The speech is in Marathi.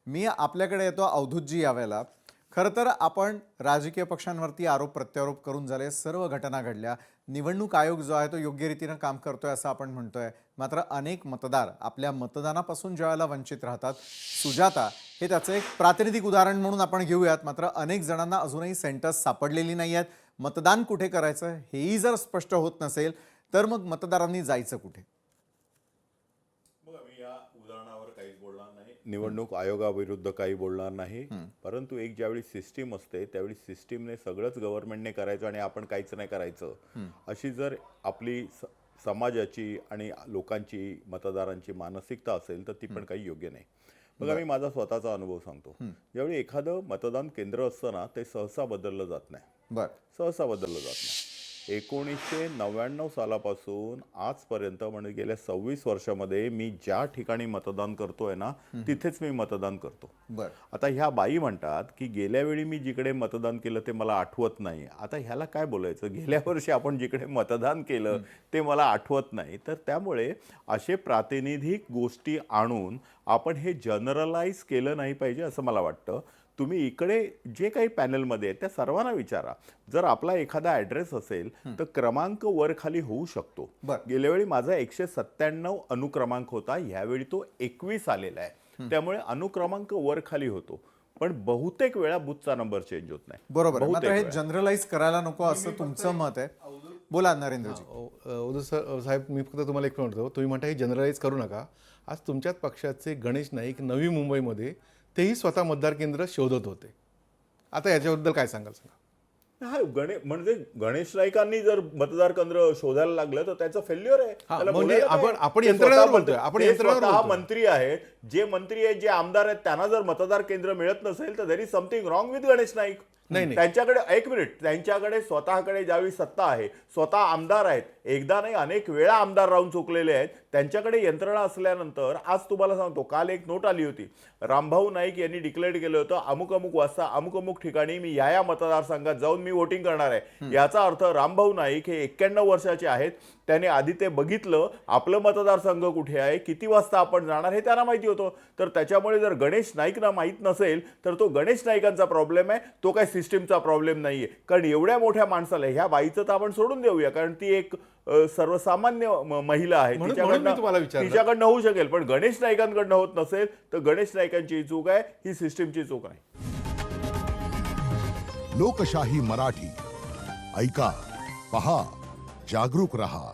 मी आपल्याकडे येतो अवधूतजी यावेळेला. खरं तर आपण राजकीय पक्षांवरती आरोप प्रत्यारोप करून झाले, सर्व घटना घडल्या, निवडणूक आयोग जो आहे तो योग्य रीतीनं काम करतोय असं आपण म्हणतोय. मात्र अनेक मतदार आपल्या मतदानापासून ज्यावेळेला वंचित राहतात, सुजाता हे त्याचं एक प्रातिनिधिक उदाहरण म्हणून आपण घेऊयात. मात्र अनेक जणांना अजूनही सेंटर्स सापडलेली नाही आहेत. मतदान कुठे करायचं हेही जर स्पष्ट होत नसेल तर मग मतदारांनी जायचं कुठे? बघा, मी या उदाहरणावर काहीच बोलणार नाही, निवडणूक आयोगाविरुद्ध काही बोलणार नाही. परंतु एक ज्यावेळी सिस्टीम असते त्यावेळी सिस्टीमने सगळंच गव्हर्नमेंटने करायचं आणि आपण काहीच नाही करायचं, अशी जर आपली समाजाची आणि लोकांची मतदारांची मानसिकता असेल तर ती पण काही योग्य नाही. बघा, मी माझा स्वतःचा अनुभव सांगतो. ज्यावेळी एखादं मतदान केंद्र असतं ना, ते सहसा बदललं जात नाही. सहसा बदललं जात नाही. 1999 सालापासून आजपर्यंत म्हणजे गेल्या 26 वर्षामध्ये मी ज्या ठिकाणी मतदान करतोय ना, तिथेच मी मतदान करतो. आता ह्या बाई म्हणतात की गेल्या वेळी मी जिकडे मतदान केलं ते मला आठवत नाही. आता ह्याला काय बोलायचं? गेल्या वर्षी आपण जिकडे मतदान केलं ते मला आठवत नाही. तर त्यामुळे असे प्रातिनिधिक गोष्टी आणून आपण हे जनरलाइज केलं नाही पाहिजे असं मला वाटतं. तुम्ही इकडे जे काही पॅनलमध्ये आहेत त्या सर्वांना विचारा. जर आपला एखादा ॲड्रेस असेल तर क्रमांक वर खाली होऊ शकतो. गेल्या वेळी माझा 197 अनुक्रमांक होता, ह्यावेळी तो 21 आलेला आहे. त्यामुळे अनुक्रमांक वर खाली होतो, पण बहुतेक वेळा बूथचा नंबर चेंज होत नाही. बरोबर. मात्र हे जनरलाइज करायला नको असं तुमचं मत आहे. बोला नरेंद्रजी. साहेब, मी फक्त तुम्हाला एक म्हणतो, तुम्ही म्हणता हे जनरलाइज करू नका. आज तुमच्याच पक्षाचे गणेश नाईक नवी मुंबईमध्ये तेही स्वतः मतदार केंद्र शोधत होते. आता याच्याबद्दल काय सांगाल? हा, म्हणजे गणेश नाईकांनी जर मतदार केंद्र शोधायला लागलं तर त्याचं फेल्युअर आहे. म्हणजे आपण यंत्रणावर बोलतोय, आपण स्वतः मंत्री आहेत, जे मंत्री आहेत, जे आमदार आहेत, त्यांना जर मतदार केंद्र मिळत नसेल तर there is something wrong with Ganesh Naik. त्यांच्याकडे एक मिनिट, त्यांच्याकडे स्वतःकडे ज्यावेळी सत्ता आहे, स्वतः आमदार आहेत, एकदा नाही अनेक वेळा आमदार राहून चुकलेले आहेत, त्यांच्याकडे यंत्रणा असल्यानंतर आज तुम्हाला सांगतो, काल एक नोट आली होती. रामभाऊ नाईक यांनी डिक्लेअर केलं होतं अमुक अमुक वाजता अमुक अमुक ठिकाणी मी या मतदारसंघात जाऊन मी वोटिंग करणार आहे. याचा अर्थ रामभाऊ नाईक हे 91 वर्षाचे आहेत. त्याने आधी ते बघितलं आपलं मतदारसंघ कुठे आहे, किती वाजता आपण जाणार हे त्यांना माहिती होतं. तर त्याच्यामुळे जर गणेश नाईकना माहीत नसेल तर तो गणेश नाईकांचा प्रॉब्लेम आहे, तो काय सिस्टीमचा प्रॉब्लेम नाहीये. कारण एवढ्या मोठ्या माणसाला, ह्या बाईचं तर आपण सोडून देऊया कारण ती एक सर्वसामान्य महिला आहे, तिच्याकडनं होऊ शकेल, पण गणेश नाईकांकडनं होत नसेल तर गणेश नाईकांची चूक आहे, ही सिस्टीमची चूक नाही. लोकशाही मराठी ऐका, पहा, जागरूक रहा.